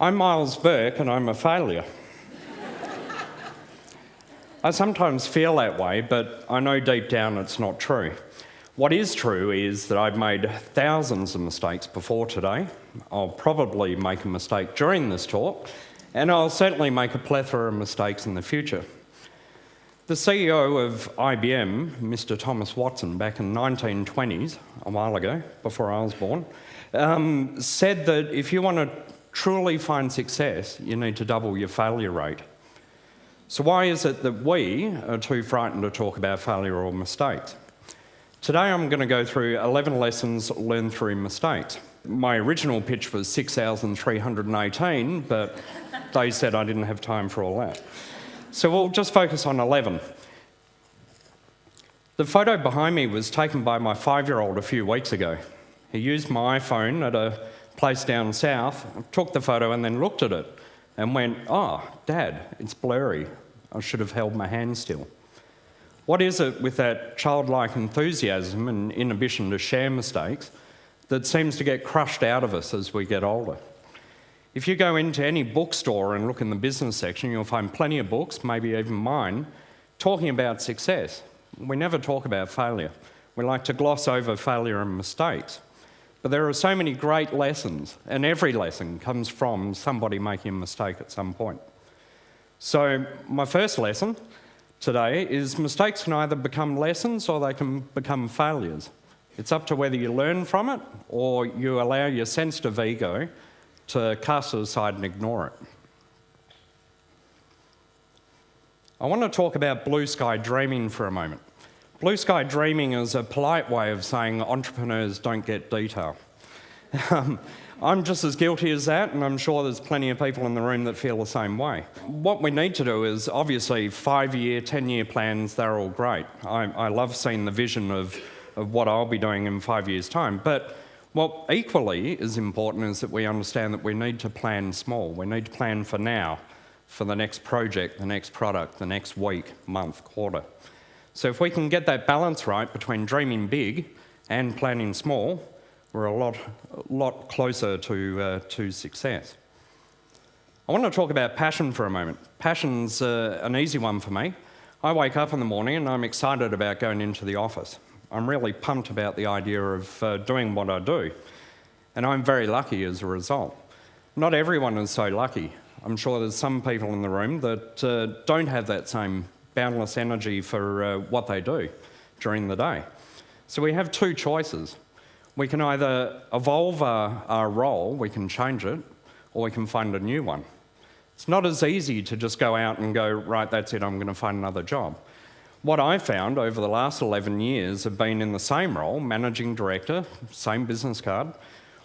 I'm Miles Burke and I'm a failure. I sometimes feel that way, but I know deep down it's not true. What is true is that I've made thousands of mistakes before today. I'll probably make a mistake during this talk, and I'll certainly make a plethora of mistakes in the future. The CEO of IBM, Mr. Thomas Watson, back in the 1920s, a while ago, before I was born, said that if you want to truly find success, you need to double your failure rate. So why is it that we are too frightened to talk about failure or mistakes? Today I'm going to go through 11 lessons learned through mistakes. My original pitch was 6,318, but they said I didn't have time for all that. So we'll just focus on 11. The photo behind me was taken by my 5-year-old a few weeks ago. He used my iPhone at a place down south, took the photo and then looked at it and went, "Oh, Dad, it's blurry. I should have held my hand still." What is it with that childlike enthusiasm and inhibition to share mistakes that seems to get crushed out of us as we get older? If you go into any bookstore and look in the business section, you'll find plenty of books, maybe even mine, talking about success. We never talk about failure. We like to gloss over failure and mistakes. But there are so many great lessons, and every lesson comes from somebody making a mistake at some point. So my first lesson today is mistakes can either become lessons or they can become failures. It's up to whether you learn from it or you allow your sensitive ego to cast it aside and ignore it. I want to talk about blue sky dreaming for a moment. Blue sky dreaming is a polite way of saying entrepreneurs don't get detail. I'm just as guilty as that, and I'm sure there's plenty of people in the room that feel the same way. What we need to do is, obviously, 5-year, 10-year plans, they're all great. I love seeing the vision of what I'll be doing in 5 years' time. But what equally is important is that we understand that we need to plan small. We need to plan for now, for the next project, the next product, the next week, month, quarter. So if we can get that balance right between dreaming big and planning small, we're a lot closer to success. I want to talk about passion for a moment. Passion's an easy one for me. I wake up in the morning and I'm excited about going into the office. I'm really pumped about the idea of doing what I do. And I'm very lucky as a result. Not everyone is so lucky. I'm sure there's some people in the room that don't have that same boundless energy for what they do during the day. So we have two choices. We can either evolve our role, we can change it, or we can find a new one. It's not as easy to just go out and go, right, that's it, I'm going to find another job. What I found over the last 11 years of being in the same role, managing director, same business card,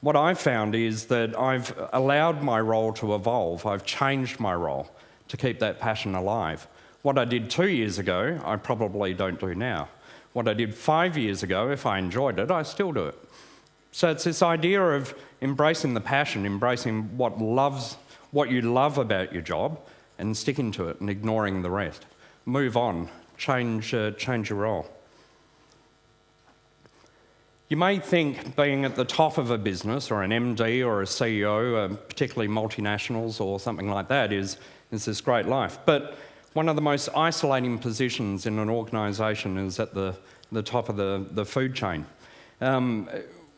what I've found is that I've allowed my role to evolve. I've changed my role to keep that passion alive. What I did 2 years ago, I probably don't do now. What I did 5 years ago, if I enjoyed it, I still do it. So it's this idea of embracing the passion, embracing what you love about your job and sticking to it and ignoring the rest. Move on, change your role. You may think being at the top of a business or an MD or a CEO, particularly multinationals or something like that, is this great life. But one of the most isolating positions in an organisation is at the top of the food chain.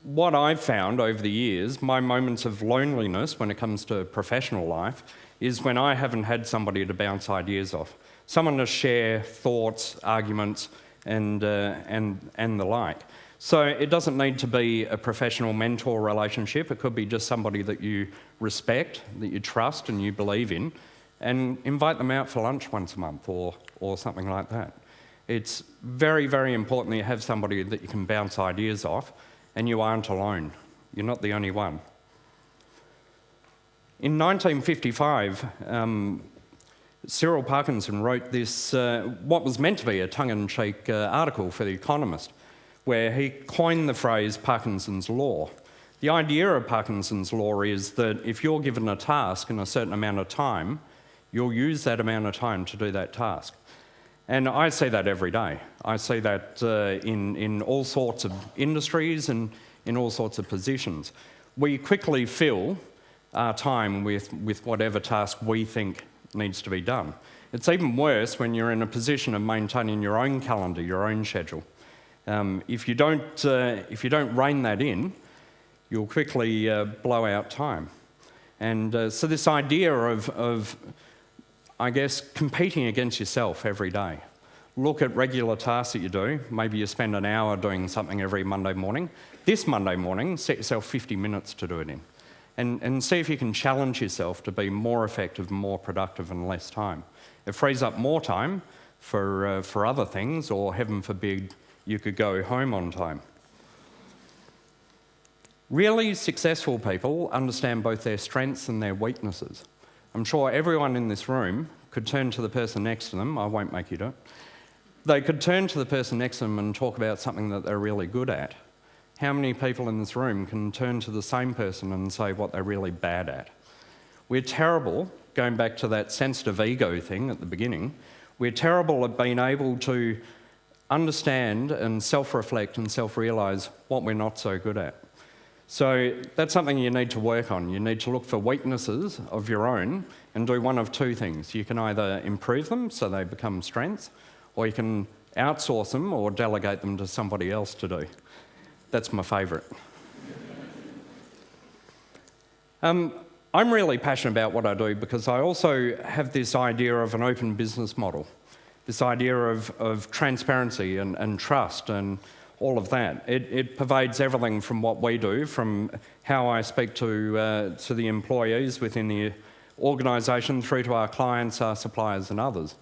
What I've found over the years, my moments of loneliness when it comes to professional life, is when I haven't had somebody to bounce ideas off. Someone to share thoughts, arguments, and the like. So it doesn't need to be a professional mentor relationship. It could be just somebody that you respect, that you trust and you believe in, and invite them out for lunch once a month or something like that. It's very, very important that you have somebody that you can bounce ideas off, and you aren't alone. You're not the only one. In 1955, Cyril Parkinson wrote this, what was meant to be a tongue-in-cheek article for The Economist, where he coined the phrase Parkinson's Law. The idea of Parkinson's Law is that if you're given a task in a certain amount of time, you'll use that amount of time to do that task. And I see that every day. I see that in all sorts of industries and in all sorts of positions. We quickly feel our time with whatever task we think needs to be done. It's even worse when you're in a position of maintaining your own calendar, your own schedule. If you don't rein that in, you'll quickly blow out time. And so this idea of, I guess, competing against yourself every day. Look at regular tasks that you do. Maybe you spend an hour doing something every Monday morning. This Monday morning, set yourself 50 minutes to do it in. And see if you can challenge yourself to be more effective, more productive in less time. It frees up more time for other things, or heaven forbid, you could go home on time. Really successful people understand both their strengths and their weaknesses. I'm sure everyone in this room could turn to the person next to them. I won't make you do it. They could turn to the person next to them and talk about something that they're really good at. How many people in this room can turn to the same person and say what they're really bad at? We're terrible, going back to that sensitive ego thing at the beginning, we're terrible at being able to understand and self-reflect and self-realise what we're not so good at. So that's something you need to work on. You need to look for weaknesses of your own and do one of two things. You can either improve them so they become strengths, or you can outsource them or delegate them to somebody else to do. That's my favourite. I'm really passionate about what I do because I also have this idea of an open business model, this idea of transparency and trust and all of that. It pervades everything from what we do, from how I speak to the employees within the organisation through to our clients, our suppliers and others.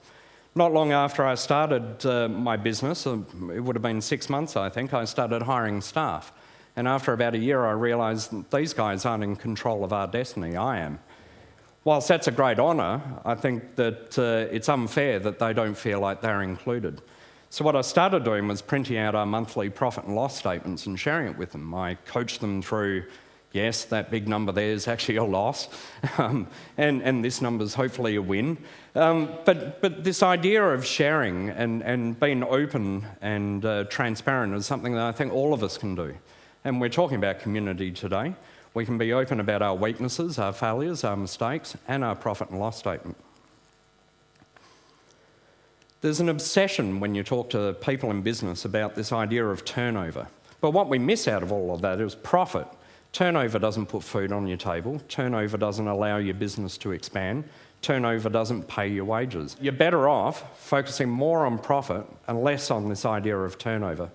Not long after I started my business, it would have been 6 months I think, I started hiring staff. And after about a year I realised that these guys aren't in control of our destiny, I am. Whilst that's a great honour, I think that it's unfair that they don't feel like they're included. So what I started doing was printing out our monthly profit and loss statements and sharing it with them. I coached them through, yes, that big number there is actually a loss, and this number's hopefully a win. But this idea of sharing and being open and transparent is something that I think all of us can do. And we're talking about community today. We can be open about our weaknesses, our failures, our mistakes, and our profit and loss statement. There's an obsession when you talk to people in business about this idea of turnover. But what we miss out of all of that is profit. Turnover doesn't put food on your table. Turnover doesn't allow your business to expand. Turnover doesn't pay your wages. You're better off focusing more on profit and less on this idea of turnover.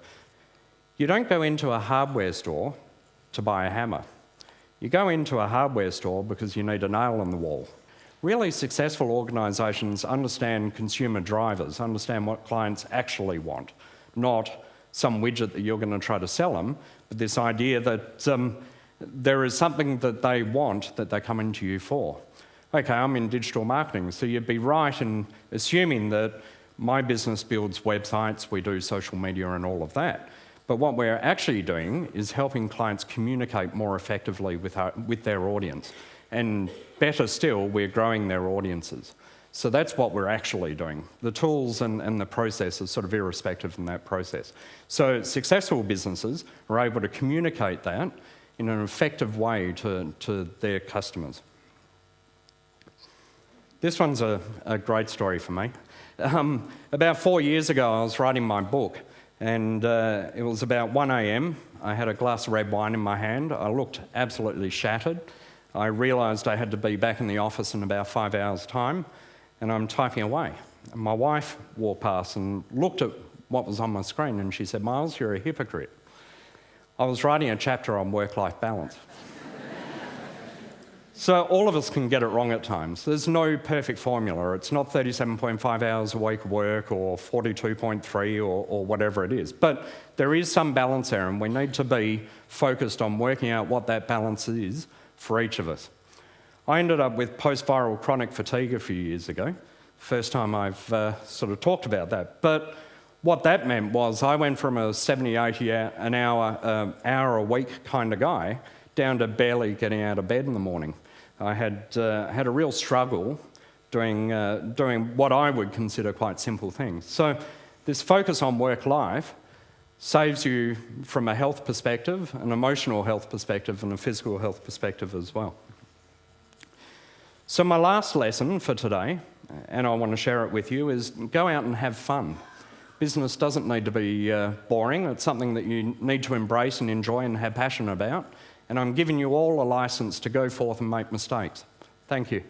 You don't go into a hardware store to buy a hammer. You go into a hardware store because you need a nail in the wall. Really successful organisations understand consumer drivers, understand what clients actually want, not some widget that you're going to try to sell them, but this idea that there is something that they want that they're coming to you for. Okay, I'm in digital marketing, so you'd be right in assuming that my business builds websites, we do social media and all of that. But what we're actually doing is helping clients communicate more effectively with their audience. And better still, we're growing their audiences. So that's what we're actually doing. The tools and the process is sort of irrespective in that process. So successful businesses are able to communicate that in an effective way to their customers. This one's a great story for me. About 4 years ago, I was writing my book, and it was about 1 a.m. I had a glass of red wine in my hand. I looked absolutely shattered. I realised I had to be back in the office in about 5 hours' time, and I'm typing away. And my wife walked past and looked at what was on my screen, and she said, "Miles, you're a hypocrite." I was writing a chapter on work-life balance. So all of us can get it wrong at times. There's no perfect formula. It's not 37.5 hours a week of work or 42.3 or whatever it is. But there is some balance there, and we need to be focused on working out what that balance is for each of us. I ended up with post-viral chronic fatigue a few years ago. First time I've sort of talked about that. But what that meant was I went from a 70, 80 an hour a week kind of guy down to barely getting out of bed in the morning. I had a real struggle doing what I would consider quite simple things. So this focus on work-life saves you from a health perspective, an emotional health perspective, and a physical health perspective as well. So my last lesson for today, and I want to share it with you, is go out and have fun. Business doesn't need to be boring. It's something that you need to embrace and enjoy and have passion about. And I'm giving you all a license to go forth and make mistakes. Thank you.